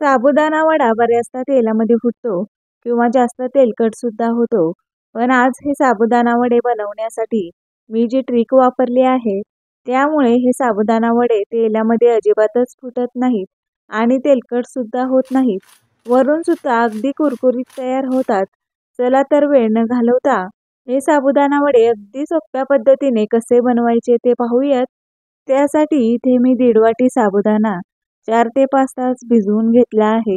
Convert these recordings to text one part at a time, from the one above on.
साबुदाणा वडा बऱ्याचदा तेलामध्ये फुटतो किंवा जास्त तेलकट सुद्धा होतो. पण आज हे साबुदाणा वडे बनवण्यासाठी मी जी ट्रिक वापरली आहे, त्यामुळे हे साबुदाणा वडे तेलामध्ये अजिबातच फुटत नाहीत आणि तेलकट सुद्धा होत नाहीत. वरून सुद्धा अगदी कुरकुरीत तयार होतात. चला तर वेळ न घालवता हे साबुदाणा वडे अगदी सोप्या पद्धतीने कसे बनवायचे ते पाहूयात. त्यासाठी इथे मी 1.5 वाटी साबुदाणा 4 ते 5 तास भिजवून घेतला आहे.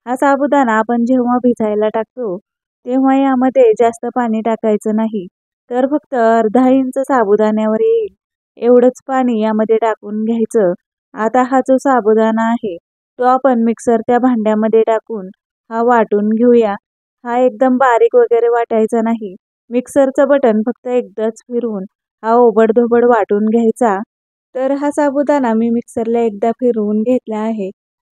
हा साबुदाणा आपण जेव्हा भिजायला टाकतो, तेव्हा यामध्ये जास्त पाणी टाकायचं नाही. तर फक्त अर्धा इंच साबुदाण्यावर येईल एवढंच पाणी यामध्ये टाकून घ्यायचं. आता हा जो साबुदाणा आहे, तो आपण मिक्सरच्या भांड्यामध्ये टाकून हा वाटून घेऊया. हा एकदम बारीक वगैरे वाटायचा नाही. मिक्सरचं बटन फक्त एकदाच फिरवून हा ओबडधोबड वाटून घ्यायचा. तर हा साबुदाणा मी मिक्सरला एकदा फिरवून घेतला आहे.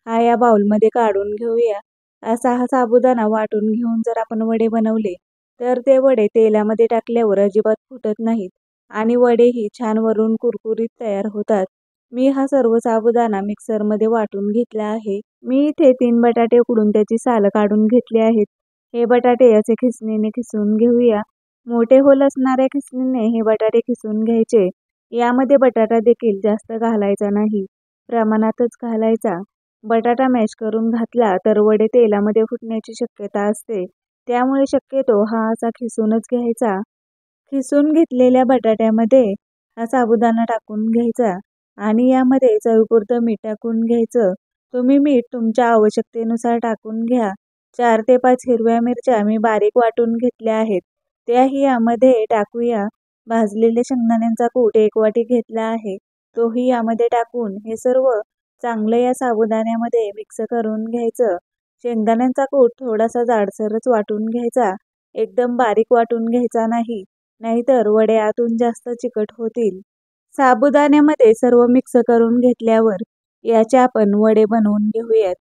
हा या बाउलमध्ये काढून घेऊया. असा हा साबुदाणा वाटून घेऊन जर आपण वडे बनवले, तर ते वडे तेलामध्ये टाकल्यावर अजिबात फुटत नाहीत आणि वडेही छान वरून कुरकुरीत तयार होतात. मी हा सर्व साबुदाणा मिक्सरमध्ये वाटून घेतला आहे. मी इथे 3 बटाटे उकडून त्याची सालं काढून घेतली आहेत. हे बटाटे असे खिसणीने खिसून घेऊया. मोठे होल असणाऱ्या खिसणीने हे बटाटे खिसून घ्यायचे. यामध्ये बटाटा देखील जास्त घालायचा नाही, प्रमाणातच घालायचा. बटाटा मॅश करून घातला तर वडे तेलामध्ये फुटण्याची शक्यता असते. त्यामुळे शक्यतो हा असा खिसूनच घ्यायचा. खिसून घेतलेल्या बटाट्यामध्ये हा साबुदाणा टाकून घ्यायचा आणि यामध्ये चवीपुरतं मीठ टाकून घ्यायचं. तुम्ही मीठ तुमच्या आवश्यकतेनुसार टाकून घ्या. 4 ते 5 हिरव्या मिरच्या मी बारीक वाटून घेतल्या आहेत, त्याही यामध्ये टाकूया. भाजलेले शेंगदाण्यांचा कूट 1 वाटी घेतला आहे, तोही यामध्ये टाकून हे सर्व चांगलं या साबुदाण्यामध्ये मिक्स करून घ्यायचं. शेंगदाण्यांचा कूट थोडासा जाडसरच वाटून घ्यायचा, एकदम बारीक वाटून घ्यायचा नाही, नाहीतर वडे आतून जास्त चिकट होतील. साबुदाण्यामध्ये सर्व मिक्स करून घेतल्यावर याचे आपण वडे बनवून घेऊयात.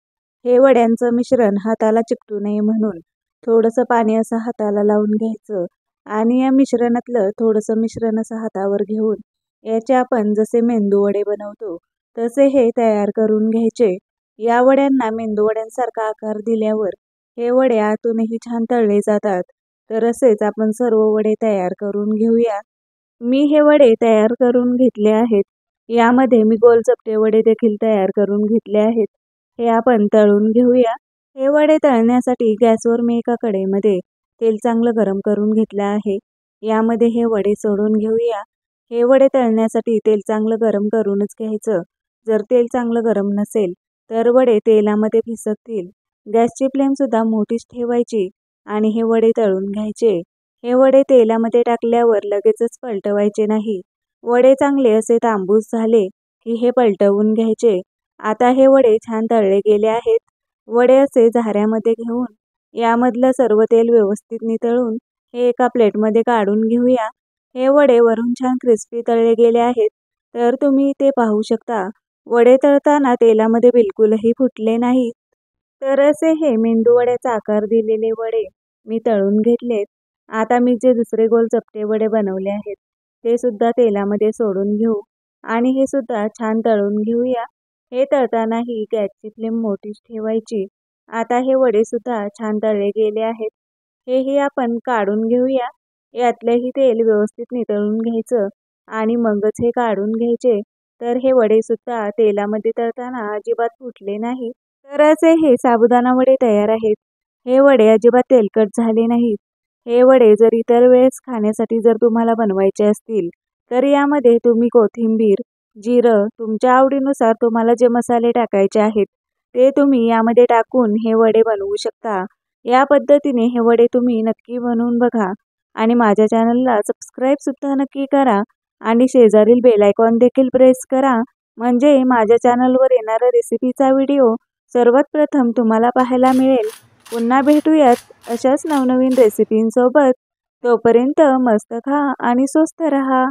हे वड्यांचं मिश्रण हाताला चिकटू नये म्हणून थोडंसं पाणी असं हाताला लावून घ्यायचं आणि या मिश्रणातलं थोडंसं मिश्रण असं हातावर घेऊन याचे आपण जसे मेंदू वडे बनवतो तसे हे तयार करून घ्यायचे. या वड्यांना मेंदू वड्यांसारखा आकार दिल्यावर हे वडे आतूनही छान तळले जातात. तर असेच आपण सर्व वडे तयार करून घेऊया. मी हे वडे तयार करून घेतले आहेत. यामध्ये मी गोल चपटे वडे देखील तयार करून घेतले आहेत. हे आपण तळून घेऊया. हे वडे तळण्यासाठी गॅसवर मी एका कढईमध्ये तेल चांगलं गरम करून घेतलं आहे. यामध्ये हे वडे सोडून घेऊया. हे वडे तळण्यासाठी तेल चांगलं गरम करूनच घ्यायचं. जर तेल चांगलं गरम नसेल तर वडे तेलामध्ये फिसकतील. गॅसची फ्लेमसुद्धा मोठीच ठेवायची आणि हे वडे तळून घ्यायचे. हे वडे तेलामध्ये टाकल्यावर लगेचच पलटवायचे नाही. वडे चांगले असे तांबूस झाले की हे पलटवून घ्यायचे. आता हे वडे छान तळले गेले आहेत. वडे असे झाऱ्यामध्ये घेऊन यामधलं सर्व तेल व्यवस्थित नितळून हे एका प्लेटमध्ये काढून घेऊया. हे वडे वरून छान क्रिस्पी तळले गेले आहेत. तर तुम्ही ते पाहू शकता. वडे तळताना तेलामध्ये बिलकुलही फुटले नाहीत. तर असे हे मेंदू वड्याचा आकार दिलेले वडे मी तळून घेतलेत. आता मी जे दुसरे गोल चपटे वडे बनवले आहेत, ते सुद्धा तेलामध्ये सोडून घेऊ आणि हे सुद्धा छान तळून घेऊया. हे तळतानाही गॅसची फ्लेम मोठीच ठेवायची. आता हे वडे सुद्धा छान तळले गेले आहेत. हेही आपण काढून घेऊया. यातलंही तेल व्यवस्थित नितळून घ्यायचं आणि मगच हे काढून घ्यायचे. तर हे वडे सुद्धा तेलामध्ये तळताना अजिबात फुटले नाही. तर असे हे साबुदाणा वडे तयार आहेत. हे वडे अजिबात तेलकट झाले नाहीत. हे वडे जर इतर वेळेस खाण्यासाठी जर तुम्हाला बनवायचे असतील, तर यामध्ये तुम्ही कोथिंबीर, जिरं, तुमच्या आवडीनुसार तुम्हाला जे मसाले टाकायचे आहेत, ते तुम्ही यामध्ये टाकून हे वडे बनवू शकता. या पद्धतीने हे वडे तुम्ही नक्की बनवून बघा आणि माझ्या चॅनलला सबस्क्राईबसुद्धा नक्की करा आणि शेजारील बेल आयकॉन देखील प्रेस करा. म्हणजे माझ्या चॅनलवर येणारा रेसिपीचा व्हिडिओ सर्वात प्रथम तुम्हाला पाहायला मिळेल. पुन्हा भेटूयात अशाच नवनवीन रेसिपींसोबत. तोपर्यंत मस्त खा आणि स्वस्थ रहा.